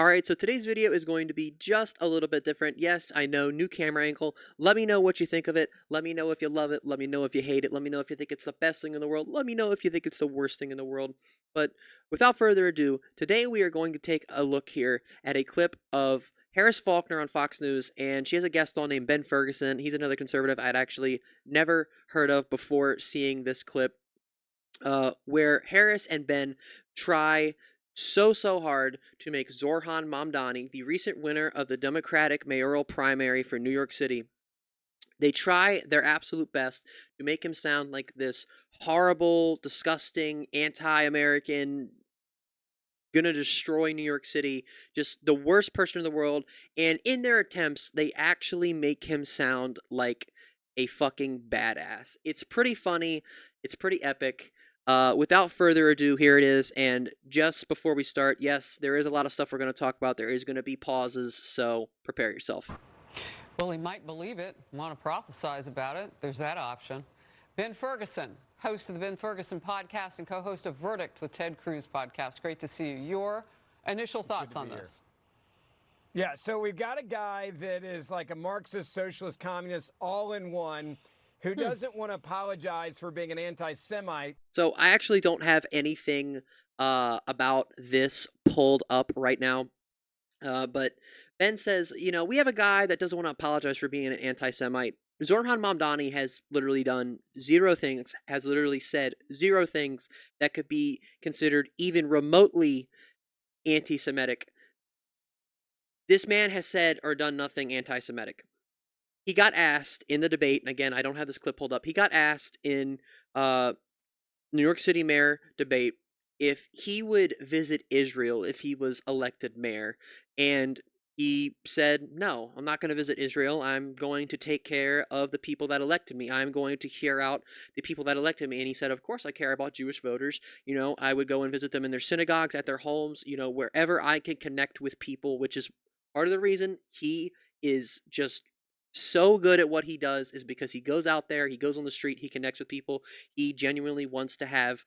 Alright, so today's video is going to be just a little bit different. Yes, I know, new camera angle. Let me know what you think of it. Let me know if you love it. Let me know if you hate it. Let me know if you think it's the best thing in the world. Let me know if you think it's the worst thing in the world. But without further ado, today we are going to take a look here at a clip of Harris Faulkner on Fox News, and she has a guest on named Ben Ferguson. He's another conservative I'd actually never heard of before seeing this clip, where Harris and Ben try so hard to make Zohran Mamdani, the recent winner of the Democratic mayoral primary for New York City, they try their absolute best to make him sound like this horrible, disgusting, anti-American, gonna destroy New York City, just the worst person in the world. And in their attempts, they actually make him sound like a fucking badass. It's pretty funny. It's pretty epic. Without further ado, here it is. And just before we start, yes, there is a lot of stuff we're going to talk about. There is going to be pauses, so prepare yourself. Well, he might believe it, want to prophesize about it. There's that option. Ben Ferguson, host of the Ben Ferguson podcast and co-host of Verdict with Ted Cruz podcast. Great to see you. Your initial thoughts on this? Yeah, so we've got a guy that is like a Marxist, socialist, communist, all in one, who doesn't want to apologize for being an anti-Semite. So I actually don't have anything about this pulled up right now. But Ben says, you know, we have a guy that doesn't want to apologize for being an anti-Semite. Zohran Mamdani has literally done zero things, has literally said zero things that could be considered even remotely anti-Semitic. This man has said or done nothing anti-Semitic. He got asked in the debate, and again, I don't have this clip pulled up. He got asked in New York City mayor debate if he would visit Israel if he was elected mayor, and he said, no, I'm not going to visit Israel. I'm going to take care of the people that elected me. I'm going to hear out the people that elected me. And he said, of course I care about Jewish voters. You know, I would go and visit them in their synagogues, at their homes, you know, wherever I can connect with people, which is part of the reason he is just so good at what he does, is because he goes out there, he goes on the street, he connects with people. He genuinely wants to have,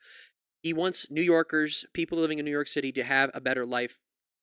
he wants New Yorkers, people living in New York City, to have a better life.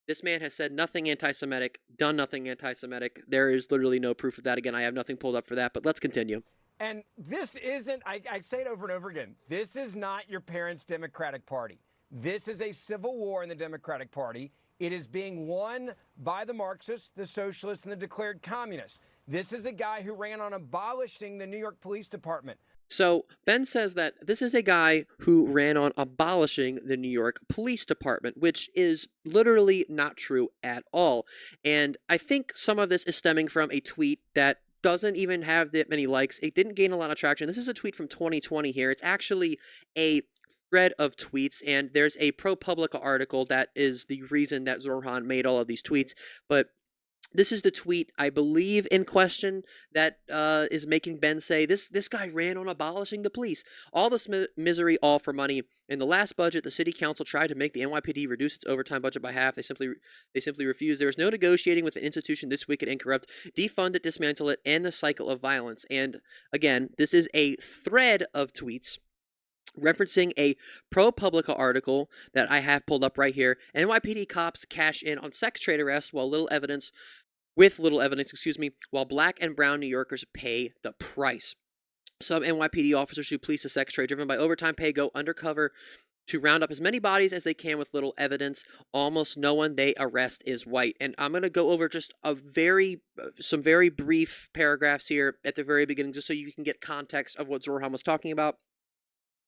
This man has said nothing anti-Semitic, done nothing anti-Semitic. There is literally no proof of that. Again, I have nothing pulled up for that, but let's continue. And this isn't, I say it over and over again, this is not your parents' Democratic Party. This is a civil war in the Democratic Party. It is being won by the Marxists, the socialists, and the declared communists. This is a guy who ran on abolishing the New York Police Department. So Ben says that this is a guy who ran on abolishing the New York Police Department, which is literally not true at all. And I think some of this is stemming from a tweet that doesn't even have that many likes. It didn't gain a lot of traction. This is a tweet from 2020 here. It's actually a thread of tweets, and there's a ProPublica article that is the reason that Zohran made all of these tweets. But this is the tweet, I believe, in question that is making Ben say, this guy ran on abolishing the police. All this misery, all for money. In the last budget, the city council tried to make the NYPD reduce its overtime budget by half. They simply refused. There was no negotiating with an institution this wicked and corrupt. Defund it, dismantle it, end the cycle of violence. And again, this is a thread of tweets referencing a ProPublica article that I have pulled up right here. NYPD cops cash in on sex trade arrests while little evidence, while black and brown New Yorkers pay the price. Some NYPD officers who police the sex trade, driven by overtime pay, go undercover to round up as many bodies as they can with little evidence. Almost no one they arrest is white. And I'm going to go over just some very brief paragraphs here at the very beginning, just so you can get context of what Zohran was talking about.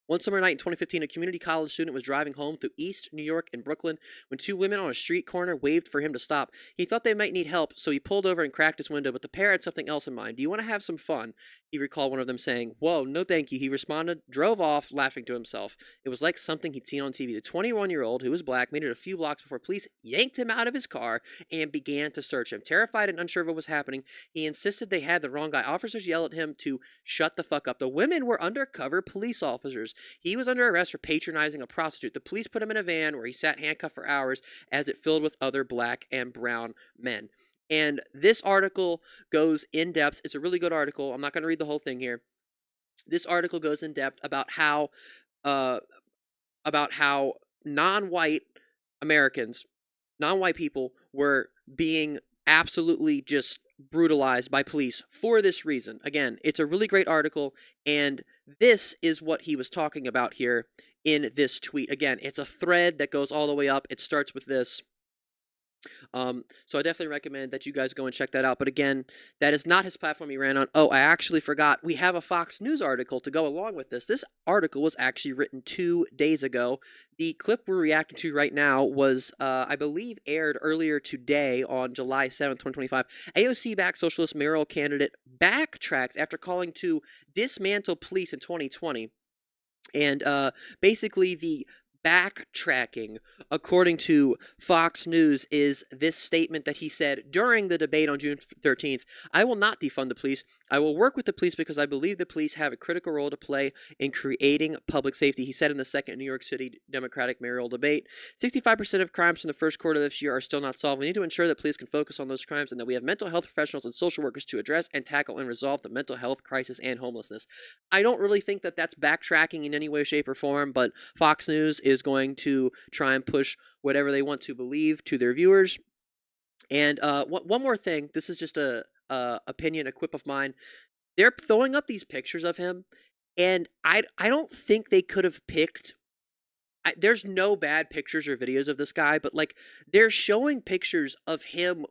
One summer night in 2015, a community college student was driving home through East New York and Brooklyn when two women on a street corner waved for him to stop. He thought they might need help, so he pulled over and cracked his window, but the pair had something else in mind. Do you want to have some fun? He recalled one of them saying. Whoa, no thank you, he responded, drove off, laughing to himself. It was like something he'd seen on TV. The 21-year-old, who was black, made it a few blocks before police yanked him out of his car and began to search him. Terrified and unsure of what was happening, he insisted they had the wrong guy. Officers yelled at him to shut the fuck up. The women were undercover police officers. He was under arrest for patronizing a prostitute. The police put him in a van where he sat handcuffed for hours as it filled with other black and brown men. And this article goes in depth. It's a really good article. I'm not going to read the whole thing here. This article goes in depth about how non-white Americans non-white people were being absolutely just brutalized by police for this reason. Again, it's a really great article, and this is what he was talking about here in this tweet. Again, it's a thread that goes all the way up. It starts with this. So I definitely recommend that you guys go and check that out. But again, that is not his platform he ran on. Oh, I actually forgot. We have a Fox News article to go along with this. This article was actually written 2 days ago. The clip we're reacting to right now was, I believe, aired earlier today on July 7th, 2025. AOC-backed socialist mayoral candidate backtracks after calling to dismantle police in 2020. And basically, the backtracking, according to Fox News, is this statement that he said during the debate on June 13th. I will not defund the police. I will work with the police because I believe the police have a critical role to play in creating public safety. He said in the second New York City Democratic mayoral debate, 65% of crimes from the first quarter of this year are still not solved. We need to ensure that police can focus on those crimes and that we have mental health professionals and social workers to address and tackle and resolve the mental health crisis and homelessness. I don't really think that that's backtracking in any way, shape, or form, but Fox News is going to try and push whatever they want to believe to their viewers. And one more thing, this is just a opinion, a quip of mine. They're throwing up these pictures of him, and I don't think they could have picked. There's no bad pictures or videos of this guy, but like they're showing pictures of him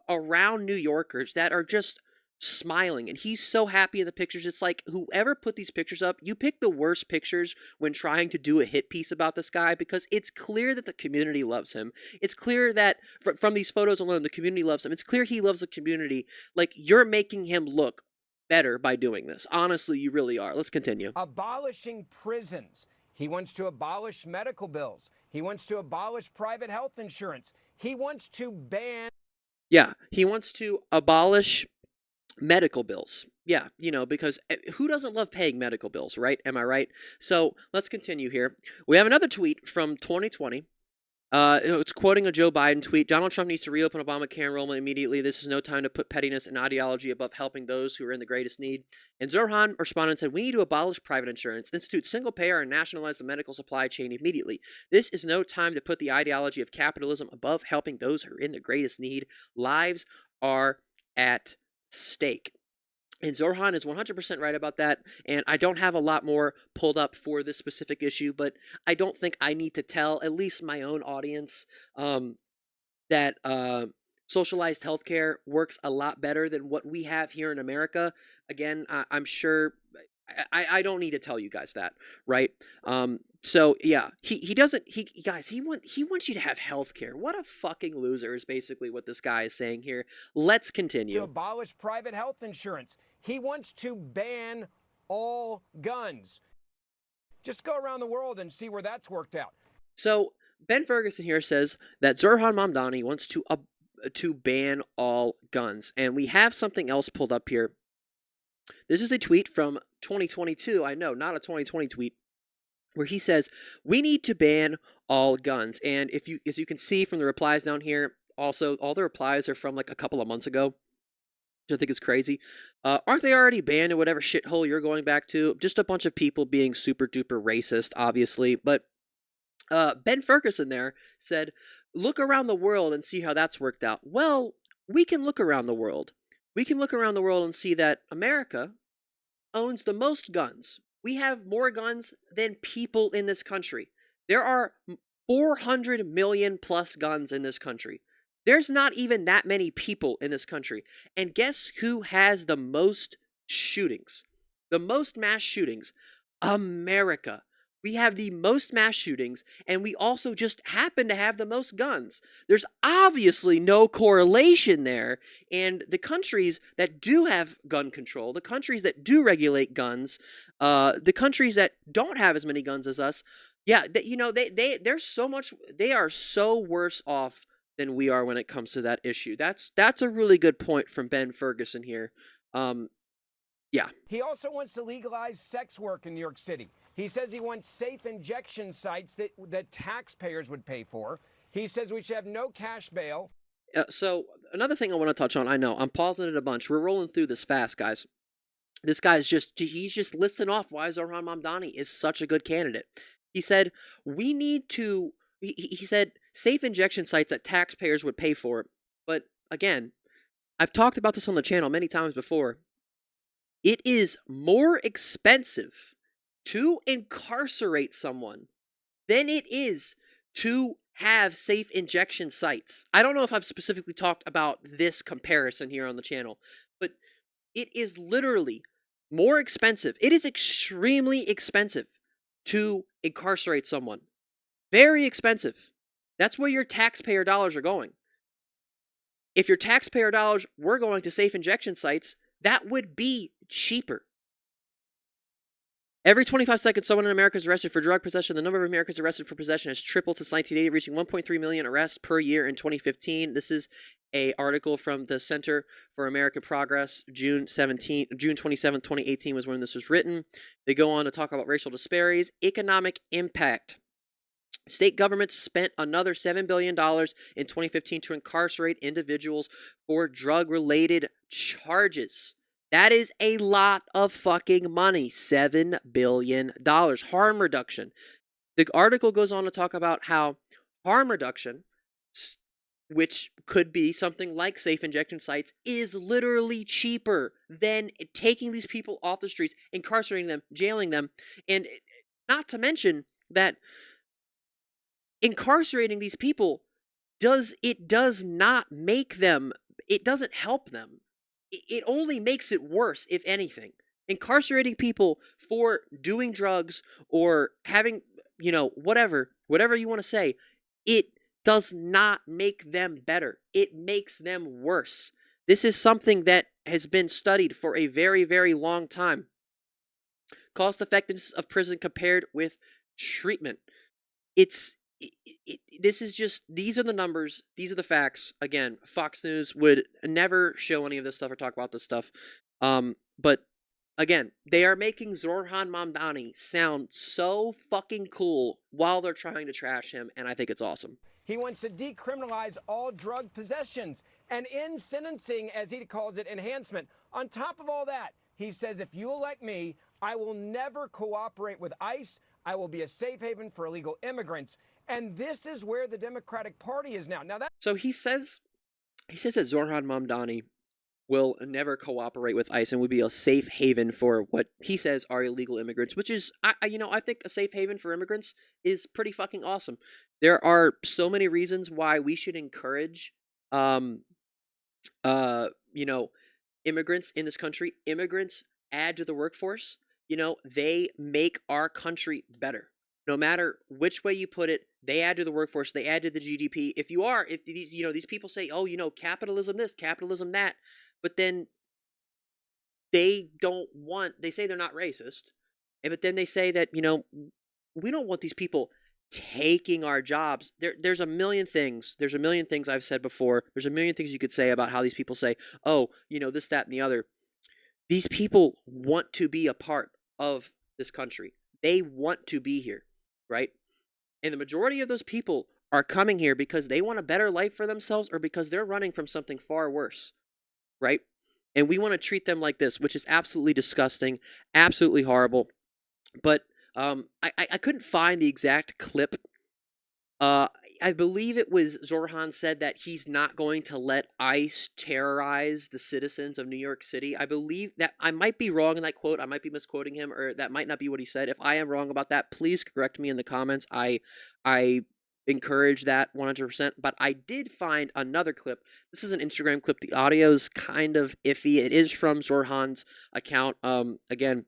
around New Yorkers that are just smiling, and he's so happy in the pictures. It's like, whoever put these pictures up, you pick the worst pictures when trying to do a hit piece about this guy, because it's clear that the community loves him. It's clear that from these photos alone, the community loves him. It's clear he loves the community. Like, you're making him look better by doing this. Honestly, you really are. Let's continue. Abolishing prisons. He wants to abolish medical bills. He wants to abolish private health insurance. He wants to ban. Yeah, he wants to abolish medical bills. Yeah, because who doesn't love paying medical bills, right? Am I right? So let's continue here. We have another tweet from 2020. It's quoting a Joe Biden tweet. Donald Trump needs to reopen Obamacare enrollment immediately. This is no time to put pettiness and ideology above helping those who are in the greatest need. And Zohran responded and said, we need to abolish private insurance, institute single payer, and nationalize the medical supply chain immediately. This is no time to put the ideology of capitalism above helping those who are in the greatest need. Lives are at stake. And Zohran is 100% right about that, and I don't have a lot more pulled up for this specific issue, but I don't think I need to tell, at least my own audience, that socialized healthcare works a lot better than what we have here in America. Again, I'm sure I don't need to tell you guys that, right? So yeah, he doesn't. He wants you to have healthcare. What a fucking loser is basically what this guy is saying here. Let's continue. To abolish private health insurance. He wants to ban all guns. Just go around the world and see where that's worked out. So Ben Ferguson here says that Zohran Mamdani wants to ban all guns, and we have something else pulled up here. This is a tweet from 2022. I know, not a 2020 tweet, where he says we need to ban all guns. And as you can see from the replies down here, also all the replies are from like a couple of months ago, which I think is crazy. Aren't they already banned in whatever shithole you're going back to? Just a bunch of people being super duper racist, obviously. But Ben Ferguson there said, look around the world and see how that's worked out. Well, we can look around the world. We can look around the world and see that America owns the most guns. We have more guns than people in this country. There are 400 million plus guns in this country. There's not even that many people in this country. And guess who has the most shootings? The most mass shootings? America. We have the most mass shootings, and we also just happen to have the most guns. There's obviously no correlation there, and the countries that do have gun control, the countries that do regulate guns, the countries that don't have as many guns as us, yeah, they're so much, they are so worse off than we are when it comes to that issue. That's a really good point from Ben Ferguson here. Yeah. He also wants to legalize sex work in New York City. He says he wants safe injection sites that taxpayers would pay for. He says we should have no cash bail. So another thing I want to touch on, I know, I'm pausing it a bunch. We're rolling through this fast, guys. This guy's he's just listing off why Zohran Mamdani is such a good candidate. He said, we need to, he said, safe injection sites that taxpayers would pay for. But again, I've talked about this on the channel many times before. It is more expensive to incarcerate someone than it is to have safe injection sites. I don't know if I've specifically talked about this comparison here on the channel, but it is literally more expensive. It is extremely expensive to incarcerate someone. Very expensive. That's where your taxpayer dollars are going. If your taxpayer dollars were going to safe injection sites, that would be cheaper. Every 25 seconds, someone in America is arrested for drug possession. The number of Americans arrested for possession has tripled since 1980, reaching 1.3 million arrests per year in 2015. This is an article from the Center for American Progress. June 27, 2018 was when this was written. They go on to talk about racial disparities, economic impact. State governments spent another $7 billion in 2015 to incarcerate individuals for drug-related charges. That is a lot of fucking money. $7 billion. Harm reduction. The article goes on to talk about how harm reduction, which could be something like safe injection sites, is literally cheaper than taking these people off the streets, incarcerating them, jailing them, and not to mention that incarcerating these people does not make them, it doesn't help them. It only makes it worse, if anything. Incarcerating people for doing drugs or having, whatever you want to say, it does not make them better. It makes them worse. This is something that has been studied for a very, very long time. Cost effectiveness of prison compared with treatment. These are the numbers, these are the facts. Again, Fox News would never show any of this stuff or talk about this stuff. But again, they are making Zohran Mamdani sound so fucking cool while they're trying to trash him, and I think it's awesome. He wants to decriminalize all drug possessions and end sentencing, as he calls it, enhancement. On top of all that, he says, if you elect me, I will never cooperate with ICE. I will be a safe haven for illegal immigrants. And this is where the Democratic Party is now. So he says that Zohran Mamdani will never cooperate with ICE and would be a safe haven for what he says are illegal immigrants, which is, I think a safe haven for immigrants is pretty fucking awesome. There are so many reasons why we should encourage, immigrants in this country. Immigrants add to the workforce. They make our country better. No matter which way you put it, they add to the workforce, they add to the GDP. If these people say, oh, capitalism this, capitalism that, but then they say they're not racist, but then they say that, we don't want these people taking our jobs. There's a million things. There's a million things I've said before. There's a million things you could say about how these people say, oh, this, that, and the other. These people want to be a part of this country. They want to be here, right? And the majority of those people are coming here because they want a better life for themselves or because they're running from something far worse, right? And we want to treat them like this, which is absolutely disgusting, absolutely horrible. But I couldn't find the exact clip. I believe it was Zohran said that he's not going to let ICE terrorize the citizens of New York City. I believe that. I might be wrong in that quote. I might be misquoting him, or that might not be what he said. If I am wrong about that, please correct me in the comments. I encourage that 100%. But I did find another clip. This is an Instagram clip. The audio's kind of iffy. It is from Zohran's account. Again,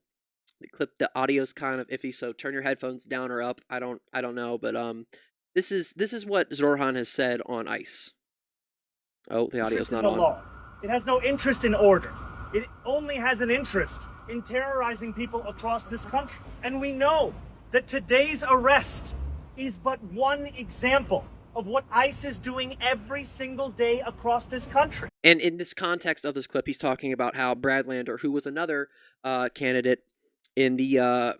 the audio's kind of iffy, so turn your headphones down or up. I don't know, but This is what Zohran has said on ICE. Oh, the audio's not on. Law. It has no interest in order. It only has an interest in terrorizing people across this country. And we know that today's arrest is but one example of what ICE is doing every single day across this country. And in this context of this clip, he's talking about how Brad Lander, who was another candidate in the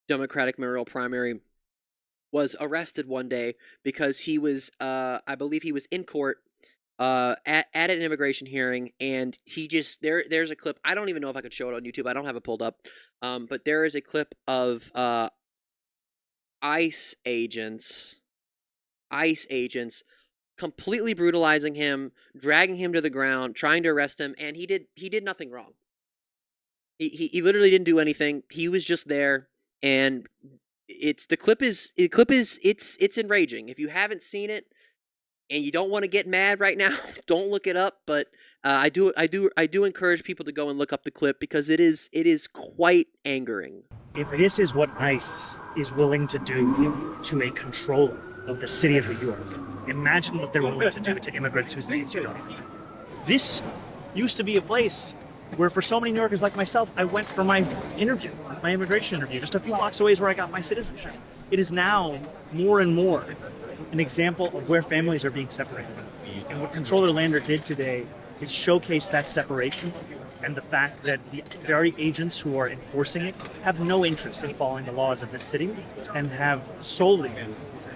Democratic mayoral primary, was arrested one day because he was, I believe he was in court at an immigration hearing, and he just, there's a clip, I don't even know if I could show it on YouTube, I don't have it pulled up, but there is a clip of ICE agents, ICE agents completely brutalizing him, dragging him to the ground, trying to arrest him, and he did nothing wrong. He literally didn't do anything. He was just there, and it's enraging. If you haven't seen it and you don't want to get mad right now, don't look it up. But I do encourage people to go and look up the clip because it is quite angering. If this is what ICE is willing to do to a controller of the city of New York, imagine what they're willing to do to immigrants whose names you don't know. This used to be a place where, for so many New Yorkers like myself, I went for my interview, my immigration interview. Just a few blocks away is where I got my citizenship. It is now more and more an example of where families are being separated. And what Controller Lander did today is showcase that separation and the fact that the very agents who are enforcing it have no interest in following the laws of this city and have solely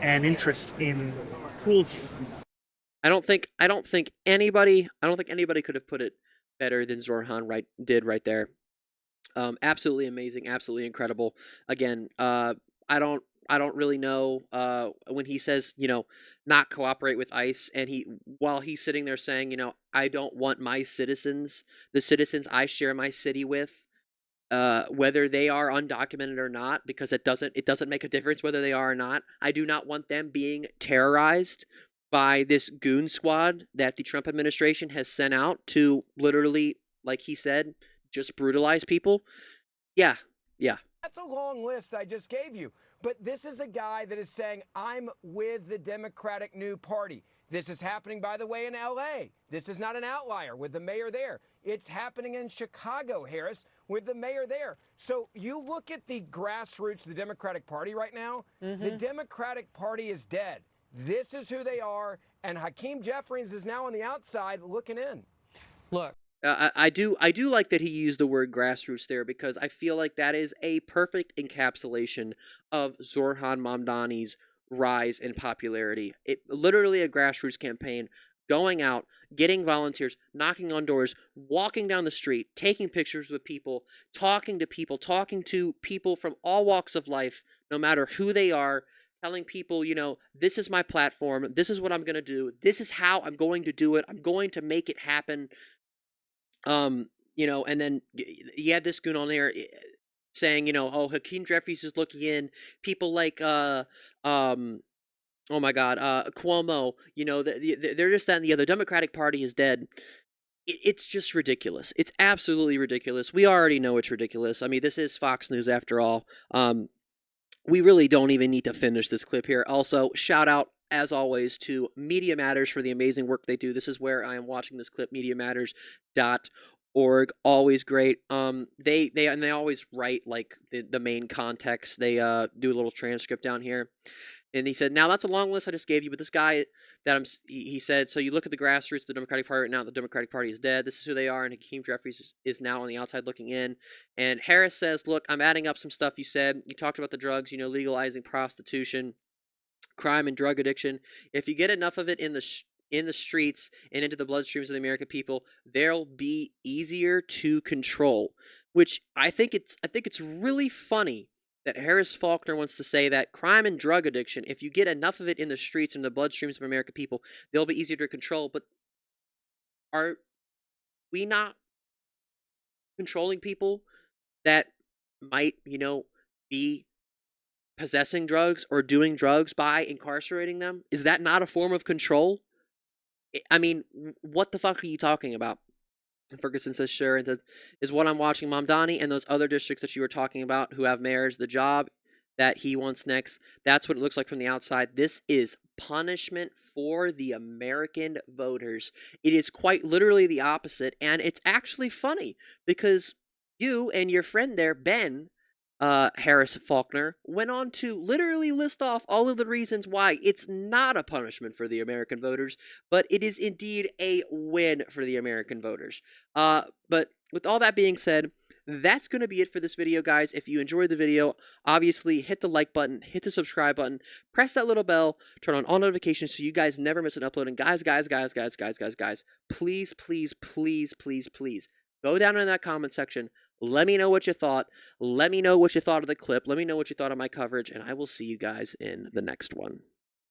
an interest in cruelty. I don't think anybody could have put it better than Zohran did right there. Absolutely amazing, absolutely incredible. Again, I don't really know when he says, not cooperate with ICE, and while he's sitting there saying, I don't want my citizens, the citizens I share my city with, whether they are undocumented or not, because it doesn't make a difference whether they are or not. I do not want them being terrorized by this goon squad that the Trump administration has sent out to literally, like he said, just brutalize people. Yeah. That's a long list I just gave you. But this is a guy that is saying, I'm with the Democratic New Party. This is happening, by the way, in L.A. This is not an outlier with the mayor there. It's happening in Chicago, Harris, with the mayor there. So you look at the grassroots of the Democratic Party right now. The Democratic Party is dead. This is who they are, and Hakeem Jeffries is now on the outside looking in. Look. I do like that he used the word grassroots there, because I feel like that is a perfect encapsulation of Zohran Mamdani's rise in popularity. It literally a grassroots campaign, going out, getting volunteers, knocking on doors, walking down the street, taking pictures with people, talking to people from all walks of life, no matter who they are, telling people, this is my platform, this is what I'm going to do, this is how I'm going to do it, I'm going to make it happen. And then you had this goon on there saying, oh, Hakeem Jeffries is looking in. People like, oh my God, Cuomo, they're just that and the other. Democratic Party is dead. It's just ridiculous. It's absolutely ridiculous. We already know it's ridiculous. I mean, this is Fox News after all. We really don't even need to finish this clip here. Also, shout out, as always, to Media Matters for the amazing work they do. This is where I am watching this clip, MediaMatters.org. Always great. They always write like the main context. They do a little transcript down here. And he said, now that's a long list I just gave you, but this guy he said, so you look at the grassroots of the Democratic Party right now, the Democratic Party is dead. This is who they are, and Hakeem Jeffries is now on the outside looking in. And Harris says, look, I'm adding up some stuff you said. You talked about the drugs, legalizing prostitution, crime and drug addiction. If you get enough of it in the streets and into the bloodstreams of the American people, they'll be easier to control. Which I think it's really funny that Harris Faulkner wants to say that crime and drug addiction, if you get enough of it in the streets and the bloodstreams of American people, they'll be easier to control. But are we not controlling people that might, be possessing drugs or doing drugs by incarcerating them? Is that not a form of control? I mean, what the fuck are you talking about? And Ferguson says, sure, and says, is what I'm watching Mamdani and those other districts that you were talking about who have mayors, the job that he wants next. That's what it looks like from the outside. This is punishment for the American voters. It is quite literally the opposite, and it's actually funny because you and your friend there, Ben, Harris Faulkner, went on to literally list off all of the reasons why it's not a punishment for the American voters, but it is indeed a win for the American voters. But with all that being said, that's going to be it for this video, guys. If you enjoyed the video, obviously hit the like button, hit the subscribe button, press that little bell, turn on all notifications so you guys never miss an upload. And guys, please, go down in that comment section. Let me know what you thought. Let me know what you thought of the clip. Let me know what you thought of my coverage, and I will see you guys in the next one.